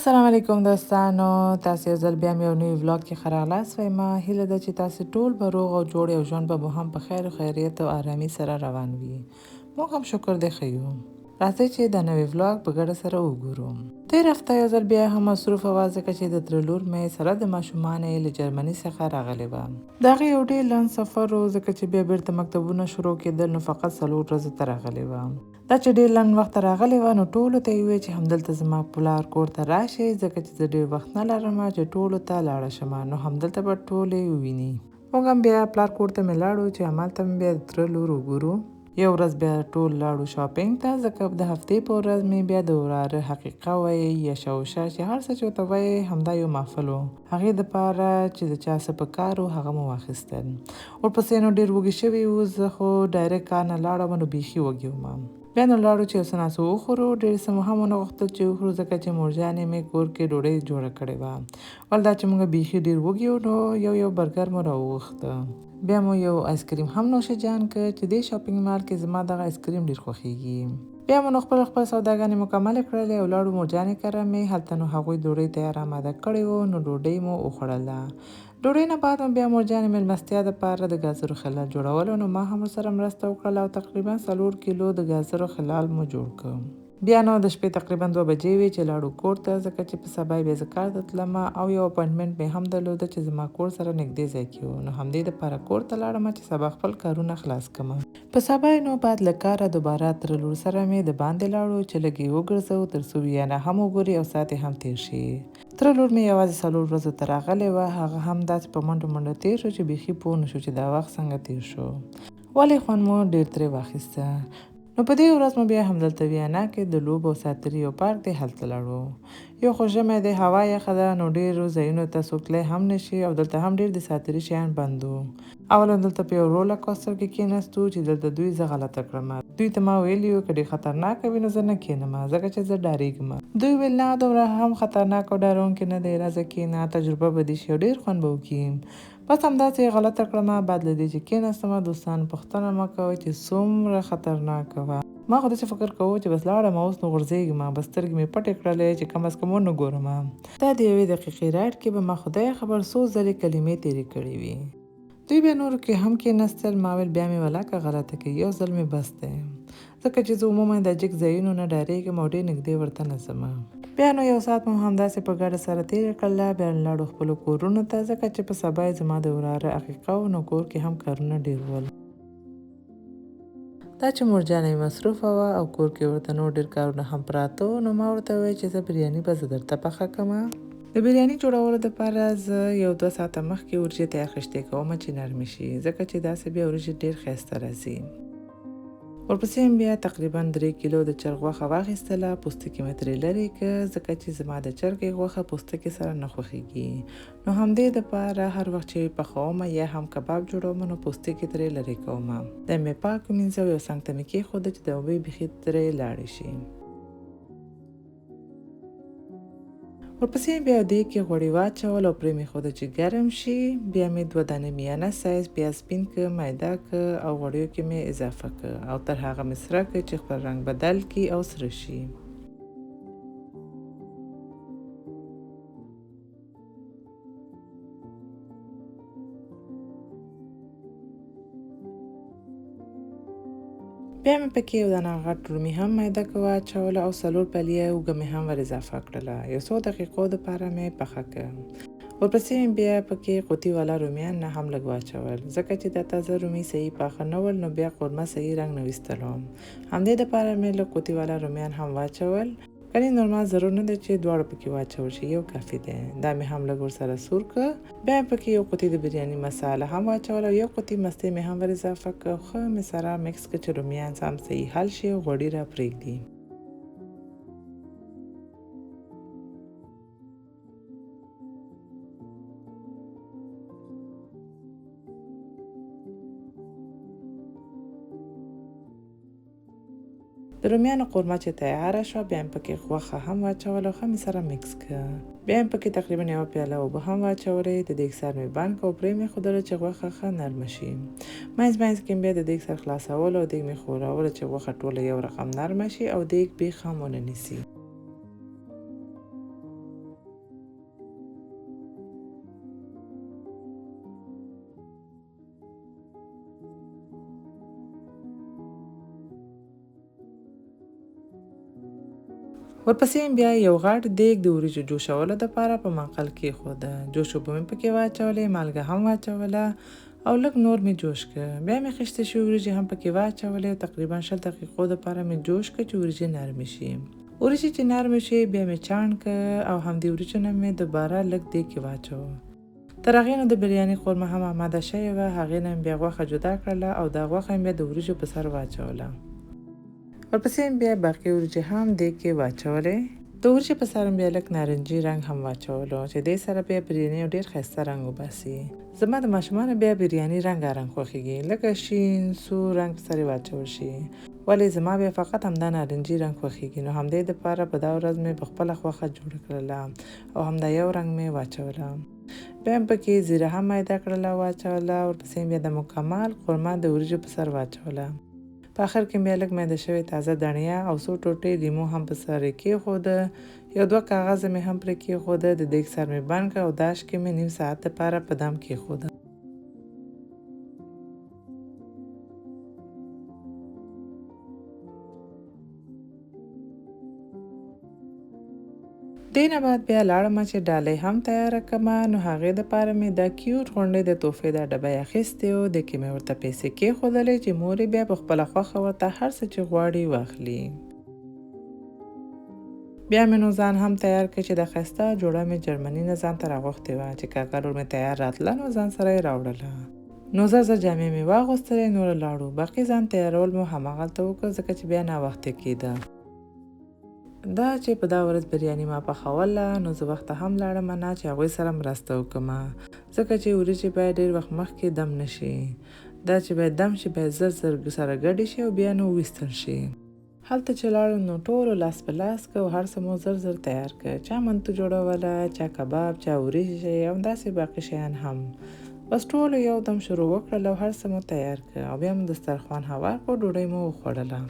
السلام علیکم دوستانو، تاسو یو ځل بیا مې یو نوی ولاګ کې ښه راغلاست وایم. هیله ده چې تاسو ټول به روغ او جوړ او ژوند به مو هم په خیر و خیریت او آرامي سره روان وي. موږ هم شکر دی ښه یو. راځئ چې دا نوی ولاګ په ګډه سره وګورو. تېره هفته یو ځل بیا هم مصروفه وه، ځکه چې د تره لور مې سره د ماشومانو یې له جرمني څخه راغلې وه. د هغې یو ډېر لنډ سفر و، ځکه چې بیا بېرته مکتبونه شروع کېدل، نو فقط 4 ورځو ته راغلې وه. دا چې ډېر لنډ وخت راغلې وه، نو ټولو ته یې وویل چې همدلته زما پلار کور ته راشئ، ځکه چې زه ډېر وخت نه لرم چې ټولو ته لاړه شم، نو همدلته به ټولې وویني. موږ هم بیا پلار کور ته مې لاړو چې همالته مې بیا د تره لور وګورو. یو ورځ بیا ټول لاړو شاپینګ ته، ځکه د هفتې په ورځ مې بیا د وراره عقیقه وایي یا شوشه چې هر څه چې ورته وایي، همدا یو محفل و. هغې دپاره چې د چا څه په کار و هغه مو واخیستل. ورپسې نو ډېر وږي شوي وو، زه خو ډایرکټ کار نه لاړم، نو بیخي وږې وم. بیا نو لاړو چې یو څه ناڅه وخورو. ډېر څه مو هم ونه غوښتل چې وخورو، ځکه چې مورجانې مې کور کې ډوډۍ جوړه کړې وه. ول دا چې موږ بیخي ډېر وږي وو، نو یو برګر مو راوغوښته. بیا مو یو آیسکریم هم نوشجان کړ، چې دې شاپینګ مال کې زما دغه آیسکریم ډېر خوښیږي. بیا مو نو خپل سوداګانې مکملې کړلې او لاړو مورجانې کره مې. هلته نو هغوی ډوډۍ تیار آماده کړې وو، نو ډوډۍ مو وخوړله. ډوډۍ نه بعد مو بیا مورجانې مېلمستیا دپاره د ګازرو خلال جوړولو، نو ما هم ورسره مرسته وکړله او تقریبا 4 کیلو د ګازرو خلال مو جوړ کړ. بیا نو د شپې تقریبا 2 بجې وې چې لاړو کور ته، ځکه چې په سبا بیا زه کار ته تلم او یو اپاینټمنټ مې هم درلوده چې زما کور سره نږدې ځای کې و. نو همدې دپاره کور ته لاړم چې سبا خپل کارونه خلاص کړم. په سبا نو بعد له کاره دوباره تره لور سره مې د باندې لاړو چې لږ یې وګرځوو، تر څو ویانه هم وګوري او ساعت یې هم تېر شي. تره لور مې یوازې 4 ورځو ته راغلی وه. هغه هم داسې په منډه تېر شو چې بیخي پوه نه شو چې دا وخت څنګه تېر شو. ولې خوند مو ډېر ترې واخیسته. نو په دې ورځ مو بیا همدلته ویانا کې د لوبو او ساتري یو پارک دی، هلته لاړو. یو خو ژمی دی، هوا یخه ده، نو ډېرو ځایونو ته څوک تلی هم نشي، او دلته هم ډېر د ساتري شیان بند وو. اوله دلته په یو روله کوسټر کې کېناستو چې دلته دوی زه غلطه کړم. دوی ته ما ویلي وو که ډېر خطرناکه وي نو زه نه کښېنم، ځکه چې زه ډارېږم. دوی ویل نه، دومره هم خطرناک او ډارونکی نه دی، راځه کښېنه، تجربه به دې شي او ډېر خوند به وکړي. بس همداسې غلطه کړم. بعد له دې چې کېناستم، دوستانو پوښتنه مه کوئ چې څومره خطرناکه وه. ما خو داسې فکر کوو چې بس لاړم اوس نو غورځېږم، بس سترګې مې پټې کړلې چې کم از کم ونه ګورم. دا د یوې دقیقې رایډ کې به ما خدای خبر څو ځلې کلمې تېرې کړې وي. دوی بیا نورو کې هم کېناستل. ما ویل بیا مې ولاکه غلطه کوي، یو ځل مې بس دی، ځکه چې زه عموما د جګ ځایونو نه ډارېږم او ډېر نږدې ورته نه ځم. بیا نو یو ساعت مو همداسې په ګډه سره تېره کړله. بیا لاړو خپلو کورونو ته، ځکه چې په سبا یې زما د وراره عقیقه و، نو کور کې هم کارونه ډېر ول. دا چې مورجانه مصروفه وه او کور کې ورته نور ډېر کارونه هم پراته وو، نو ما ورته وویل چې زه بریاني به زه درته پخه کړم. د بریاني جوړولو دپاره زه یو 2 ساعته مخکې ورجې تیار خشتې کوم چې نرمې شي، ځکه چې داسې بیا ورجې ډېر ښایسته راځي. ورپسې بیا تقریبا 3 کیلو د چرګ غوښه واخیستله. پوستکي مې ترې لرې کړ، ځکه چې زما د چرګې غوښه پوستکي سره نه خوښیږي. نو همدې دپاره هر وخت چې پخوم یا هم کباب جوړوم، نو پوستکي ترې لرې کوم. دا مې پاک ومینځه، یو څنګ ته مې کېښوده چې د اوبه بیخي ترې لاړې شي. ورپسې بیا دې کې غوړي واچول او پرې مې ښوده چې ګرم شي. بیا مې 2 دانې میانه سایز پیاز سپین کړ، میده کړ او غوړیو کې مې اضافه کړ، او تر هغه مې سره کړ چې خپل رنګ بدل کړي او سره شي. بیا مې پکې یو دانه غټ رومي هم میده کې واچوله او 4 پیلې اوږه مې هم ور اضافه کړله. یو څو دقیقو دپاره مې پخه کړ. ورپسې بیا پکې قوطي والا رومیان نه هم لږ واچول، ځکه چې دا تازه رومي صحیح پاخه نه ول، نو بیا قورمه صحیح رنګ نه ویستلو. همدې دپاره مې لږ قوطي والا رومیان هم واچول. کني نورمال ضرور نه دی چې دواړه پکې واچول شي، یو کافي دی. دا مې هم لږ ورسره سور کړ. بیا پکې یو قوطي د بریاني مساله هم واچول او یو قوطي مستې مې هم ور اضافه کړ. ښه مې سره مکس کړ چې رومیان هم صحیح حل شي او غوړي را پرېږدي. د رومیانو قورمه چې تیاره شوه، بیا مې پکې غوښه هم واچوله او ښه مې سره مکس کړه. بیا مې پکې تقریبا 1 پیاله اوبه هم واچولې. د دیګ سر مې بند کړ او پرې مې ښودله چې غوښه ښه نرمه شي. منځ کې بیا د دیګ سر خلاصولو او دیګ مې ښوروله چې غوښه ټوله یو رقم نرمه شي او دیګ بیخ هم ونه نیسي. ورپسې بیا یو غټ دیګ د وریجو جوشولو دپاره په منقل کېښوده. جوش اوبه مې پکې واچولې، مالګه هم واچوله او لږ نور مې جوش کړه. بیا مې خیشته شوي وریجې هم پکې واچولې او تقریبا 20 دقیقو دپاره مې جوش کړه چې وریجې نرمې شي. وریجې چې نرمې شي بیا مې چاڼ کړه او همدې وریجو نه مې دوباره لږ دیګ کې واچوه. تر هغې نو د بریاني قورمه هم آماده شوې وه. هغې نه مې بیا غوښه جدا کړله او دا غوښه مې بیا د وریجو په سر واچوله. ورپسې بیا باقي وریجې هم دیګ کې واچولې. د وریجې په سر بیا لږ نارنجي رنګ هم واچولو چې دې سره بیا بریاني ډېر ښایسته رنګ وباسي. زما د ماشومانو بیا بریاني رنګارنګ خوښیږي، لکه شین سور رنګ په سر یې واچول شي، ولې زما بیا فقط همدا نارنجي رنګ خوښیږي. نو همدې دپاره په دا ورځ مې په خپله خوښه جوړه کړله او همدا یو رنګ مې واچوله. بیا مې پکې زیره هم میده کړله واچوله. ورپسې بیا د مکمل قورمه د وریجو په سر واچوله. په آخر کې بیا لږ میده شوې تازه دڼیا او څو ټوټې لیمو هم په سر یې کېښوده. یو 2 کاغذه مې هم پرې کېښوده. د دیګ سر مې بند کړه او داش کې مې 1/2 ساعت دپاره په دم کېښوده. دې نه بعد بیا لاړم چې ډالۍ هم تیاره کړمه. نو هغې دپاره مې دا کیوټ غونډې د تحفې دا ډبی اخیستې و. دې کې مې ورته پیسې کېښودلې چې مور یې بیا په خپله خوښه ورته هر څه چې غواړي واخلي. بیا مې نو ځان هم تیار کړ چې د ښایسته جوړه مې جرمني نه ځان ته راغوښتې وه چې کاکا لور مې تیار راتله نو ځان سره یې راوړله. نو زر جامې مې واغوستلې، نور لاړو. باقي ځان تیارول مو هماغلته وکړ ځکه چې بیا ناوخته کېده. دا چې په دا ورځ بریاني ما پخوله نو زه وخته هم لاړم نه چې هغوی سره مرسته وکړم، ځکه چې وریجې باید ډېر وخت مخکې دم نشي. دا چې باید دم شي باید زر سره ګډې شي او بیا نو ویستل شي. هلته چې لاړم نو ټولو لاس په لاس که او هر څه مو زر تیار کړ. چا منتو جوړوله، چا کباب، چا وریجې او داسې باقي شیان هم. بس ټولو یو دم شروع وکړل او هر څه مو تیار کړ او بیا مو دسترخوان هوار کړو، ډوډۍ مو وخوړله.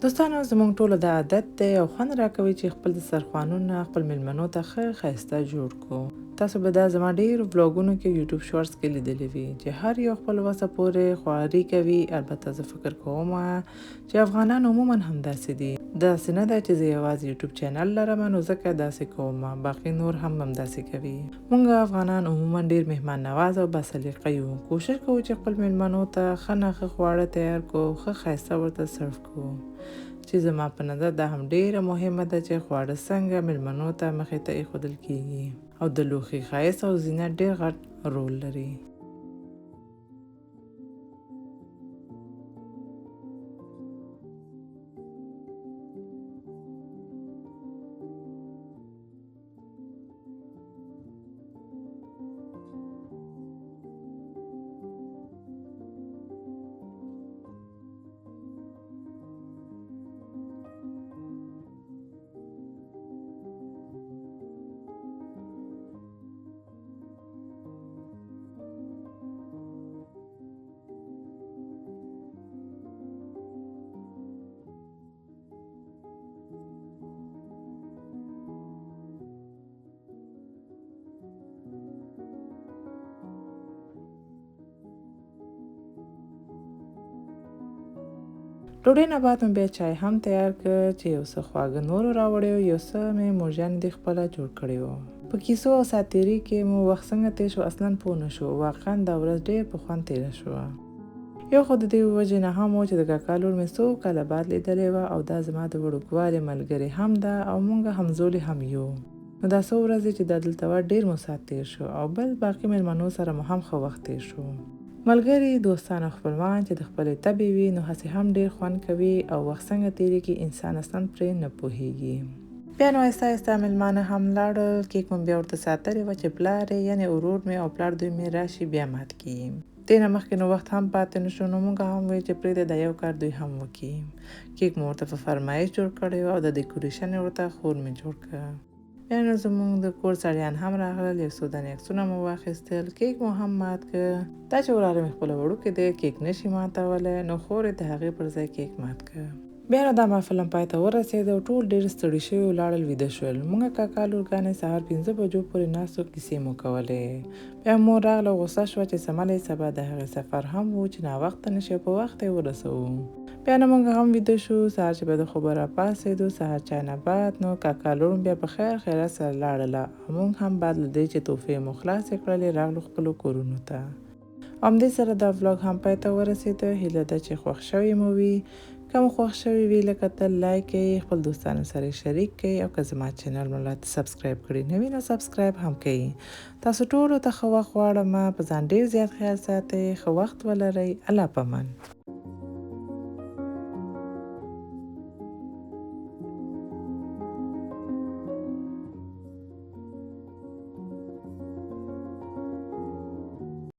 دوستانو زموږ ټولو دا عادت دی او خوند راکوي چې خپل دسترخوانونه خپل میلمنو ته ښه ښایسته جوړ کړو. تاسو به دا زما ډېرو ولاګونو کې یوټیوب شارټس کې لیدلي وي چې هر یو خپل وسه پورې خواري کوي. البته زه فکر کوم چې افغانان عموما هم داسې دي. داسې نه ده چې زه یوازې یوټیوب چینل لرم نو ځکه داسې کوم، باقي نور هم همداسې کوي. موږ افغانان عموما ډېر مهمان نواز او باسلیقه یو. کوشش کوو چې خپل میلمنو ته ښه نه ښه خواړه تیار کړو، ښه ښایسته ورته سرو کړو. چې زما په نظر دا هم ډیره مهمه ده چې خواړه څنګه میلمنو ته مخې ته ایښودل کیږي او د لوښي ښایست او زینت ډیر غټ رول لري. ډوډۍ نه بعد مې بیا چای هم تیار کړ چې یو څه خواږه نورو راوړی و، یو څه مې مورجان دې خپله جوړ کړی و. په کیسو او ساتیري کې مو وخت څنګه تېر شو اصلا پوه نه شو. واقعا دا ورځ ډېر په خوند تېره شوه. یو خو د دې وجې نه هم و چې د کاکا لور مې څو کاله بعد لیدلې وه او دا زما د وړوکوالي ملګرې هم ده او موږ همزولي هم یو. نو دا څو ورځې چې دا دلته وه ډېر مو ساعت تېر شو او بل باقي مېلمنو سره مو هم ښه وخت تېر شو. ملګري، دوستان او خپلوان چې د خپلې طبې وي نو هسې هم ډېر خوند کوي او وخت څنګه تېرېږي انسان اصلا پرې نه پوهېږي. بیا نو آهسته آهسته مېلمانه هم لاړل. کیک مې بیا ورته ساتلې وه چې پلار یې یعنې ورور مې او پلار دوی مې راشي بیا مات کړي. دې نه مخکې نو وخت هم پاتې نه شو نو موږ هم وایي چې پرېږده دا یو کار دوی هم وکړي. کیک مې ورته په فرمایش جوړ کړی و او د ډیکوریشن یې ورته خور مې جوړ کړ. بیا نو زموږ د کور سړیان هم راغلل، یو څو دانې عکسونه مو واخیستل، کیک مو هم مات کړ. دا چې وراره مې خپله وړوکې دی کیک نشي ماتولی نو خور یې د هغې پر ځای کیک مات کړ. بیا نو دا محفل هم پای ته ورسېد او ټول ډېر ستړي شوي ولاړل ویده شول. مونږ کاکا لورګانې سهار 5 بجو پورې ناستو کیسې مو کولې. بیا مور راغله او غوسه شوه چې سملی سبا د هغې سفر هم و چې ناوخته نشي په وخت یې ورسوو. بیا نو مونږ هم ویده شو. سهار چې به د خوبه راپاڅېدو سهار چای نه بعد نو کاکا لور بیا په خیر خیرات سره لاړله او مونږ هم بعد له دې چې تحفې مو خلاصې کړلې راغلو خپلو کورونو ته. همدې سره دا ولاګ هم پای ته ورسېده. هیله ده چې خوښ شوی مو وي. که مو خوښ شوی وي لکه تل لایک کړئ، خپل دوستانو سره شریک کړئ او که زما چینل مو لا سبسکرایب کړی نه وي نو سبسکرایب هم کړئ. تاسو ټولو ته ښه وخت غواړم. په ځان ډېر زیات خیال ساتئ. ښه وخت ولرئ. الله پامان.